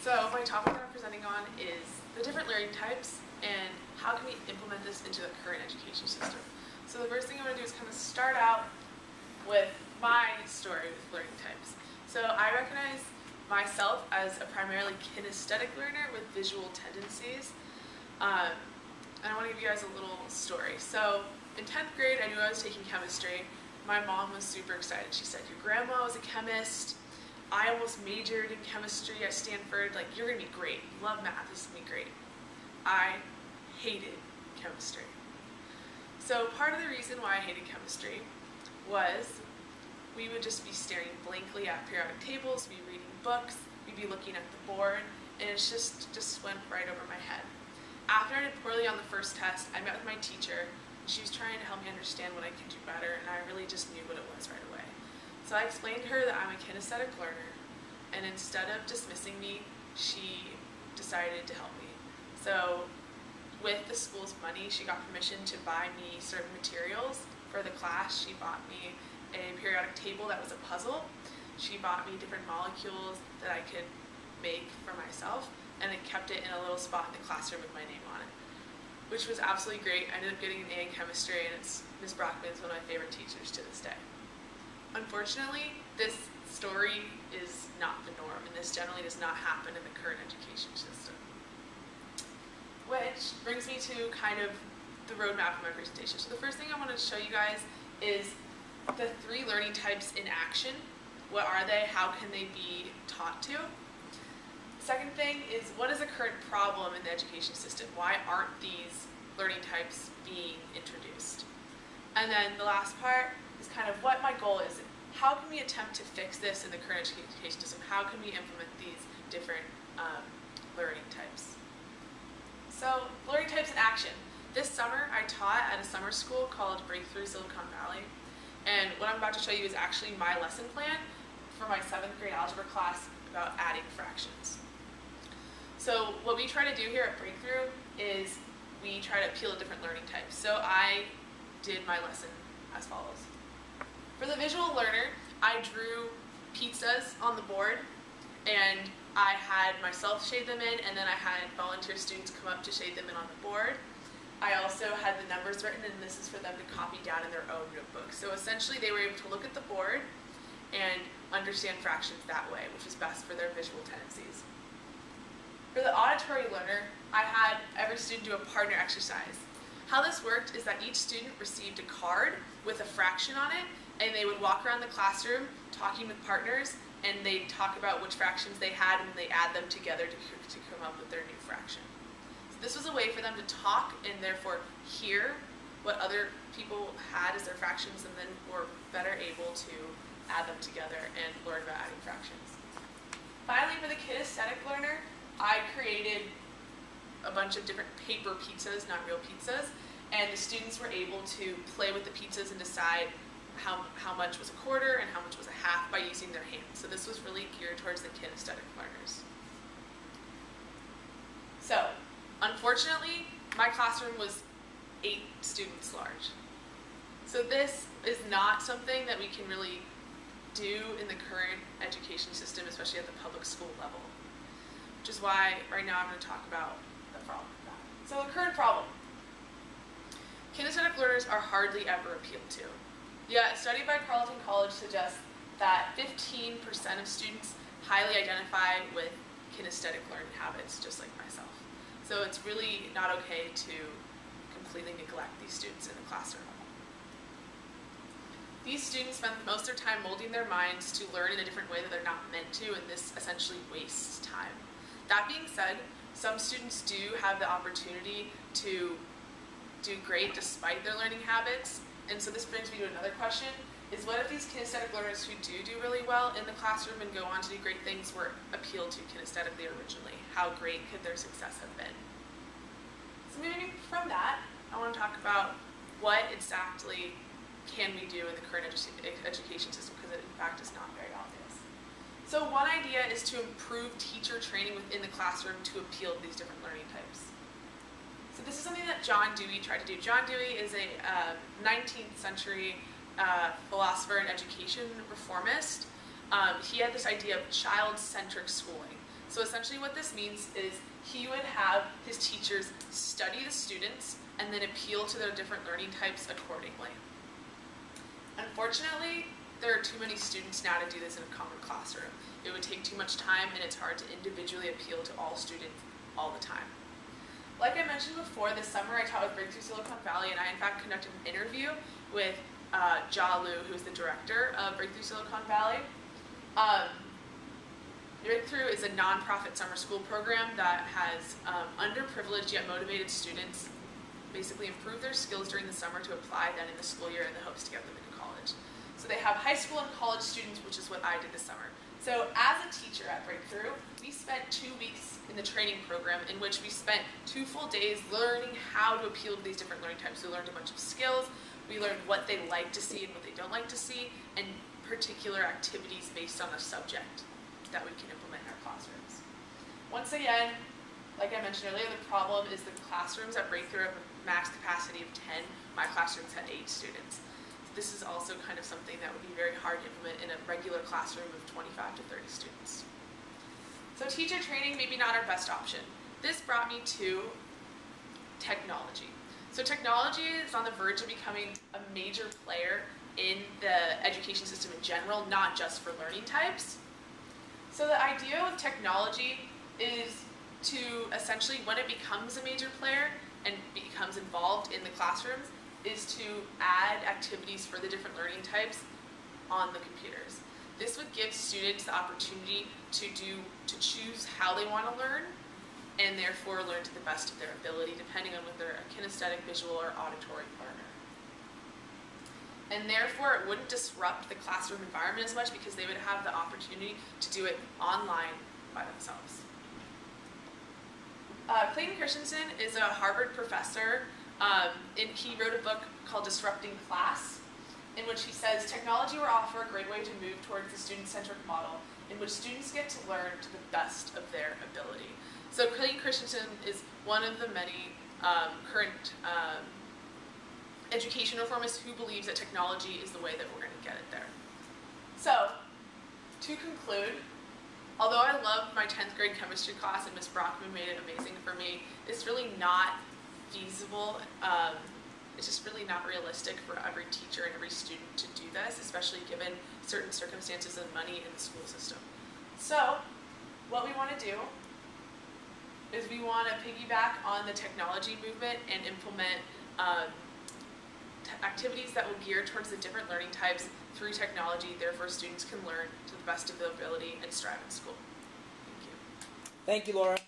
So my topic that I'm presenting on is the different learning types and how can we implement this into the current education system. So the first thing I'm going to do is kind of start out with my story with learning types. So I recognize myself as a primarily kinesthetic learner with visual tendencies. And I want to give you guys a little story. So in 10th grade, I knew I was taking chemistry. My mom was super excited. She said, "Your grandma was a chemist. I almost majored in chemistry at Stanford. Like, you're going to be great. You love math. This is going to be great." I hated chemistry. So part of the reason why I hated chemistry was we would just be staring blankly at periodic tables, we'd be reading books, we'd be looking at the board, and it just went right over my head. After I did poorly on the first test, I met with my teacher, and she was trying to help me understand what I could do better, and I really just knew what it was right away. So I explained to her that I'm a kinesthetic learner, and instead of dismissing me, she decided to help me. So with the school's money, she got permission to buy me certain materials for the class. She bought me a periodic table that was a puzzle. She bought me different molecules that I could make for myself, and it kept it in a little spot in the classroom with my name on it, which was absolutely great. I ended up getting an A in chemistry, and Ms. Brockman is one of my favorite teachers to this day. Unfortunately, this story is not the norm, and this generally does not happen in the current education system. Which brings me to kind of the roadmap of my presentation. So the first thing I want to show you guys is the 3 learning types in action. What are they? How can they be taught to? Second thing is, what is the current problem in the education system? Why aren't these learning types being introduced? And then the last part is kind of what my goal is. How can we attempt to fix this in the current education system? How can we implement these different learning types? So, learning types in action. This summer, I taught at a summer school called Breakthrough Silicon Valley. And what I'm about to show you is actually my lesson plan for my 7th grade algebra class about adding fractions. So what we try to do here at Breakthrough is we try to appeal to different learning types. So I did my lesson as follows. For the visual learner, I drew pizzas on the board, and I had myself shade them in, and then I had volunteer students come up to shade them in on the board. I also had the numbers written, and this is for them to copy down in their own notebook. So essentially they were able to look at the board and understand fractions that way, which was best for their visual tendencies. For the auditory learner, I had every student do a partner exercise. How this worked is that each student received a card with a fraction on it, and they would walk around the classroom talking with partners, and they'd talk about which fractions they had, and they add them together to come up with their new fraction. So this was a way for them to talk and therefore hear what other people had as their fractions, and then were better able to add them together and learn about adding fractions. Finally, for the kinesthetic learner, I created a bunch of different paper pizzas, not real pizzas, and the students were able to play with the pizzas and decide how much was a quarter and how much was a half by using their hands. So this was really geared towards the kinesthetic learners. So, unfortunately, my classroom was 8 students large. So this is not something that we can really do in the current education system, especially at the public school level. Which is why right now I'm going to talk about the problem with that. So the current problem. Kinesthetic learners are hardly ever appealed to. Yeah, a study by Carleton College suggests that 15% of students highly identify with kinesthetic learning habits, just like myself. So it's really not okay to completely neglect these students in the classroom. These students spend most of their time molding their minds to learn in a different way that they're not meant to, and this essentially wastes time. That being said, some students do have the opportunity to do great despite their learning habits. And so this brings me to another question, is what if these kinesthetic learners who do really well in the classroom and go on to do great things were appealed to kinesthetically originally? How great could their success have been? So moving from that, I want to talk about what exactly can we do in the current education system, because it in fact is not very obvious. So one idea is to improve teacher training within the classroom to appeal to these different learning types. So this is something that John Dewey tried to do. John Dewey is a 19th century philosopher and education reformist. he had this idea of child-centric schooling. So essentially what this means is he would have his teachers study the students and then appeal to their different learning types accordingly. Unfortunately, there are too many students now to do this in a common classroom. It would take too much time, and it's hard to individually appeal to all students all the time. Like I mentioned before, this summer I taught with Breakthrough Silicon Valley, and I in fact conducted an interview with Ja Lu, who's the director of Breakthrough Silicon Valley. Breakthrough is a nonprofit summer school program that has underprivileged yet motivated students basically improve their skills during the summer to apply then in the school year in the hopes to get them into college. So they have high school and college students, which is what I did this summer. So as a teacher at Breakthrough, we spent 2 weeks in the training program in which we spent 2 full days learning how to appeal to these different learning types. We learned a bunch of skills, we learned what they like to see and what they don't like to see, and particular activities based on the subject that we can implement in our classrooms. Once again, like I mentioned earlier, the problem is the classrooms at Breakthrough have a max capacity of 10. My classrooms had 8 students. This is also kind of something that would be very hard to implement in a regular classroom of 25 to 30 students. So teacher training, maybe not our best option. This brought me to technology. So technology is on the verge of becoming a major player in the education system in general, not just for learning types. So the idea with technology is to essentially, when it becomes a major player and becomes involved in the classrooms, is to add activities for the different learning types on the computers. This would give students the opportunity to choose how they want to learn and therefore learn to the best of their ability, depending on whether they're a kinesthetic, visual, or auditory learner. And therefore it wouldn't disrupt the classroom environment as much because they would have the opportunity to do it online by themselves. Clayton Christensen is a Harvard professor, and he wrote a book called Disrupting Class, in which he says technology will offer a great way to move towards the student-centric model in which students get to learn to the best of their ability. So Clayton Christensen is one of the many current education reformists who believes that technology is the way that we're going to get it there. So, to conclude, although I loved my 10th grade chemistry class and Ms. Brockman made it amazing for me, it's really not feasible. It's just really not realistic for every teacher and every student to do this, especially given certain circumstances and money in the school system. So, what we want to do is we want to piggyback on the technology movement and implement activities that will gear towards the different learning types through technology, therefore students can learn to the best of their ability and strive in school. Thank you. Thank you, Laura.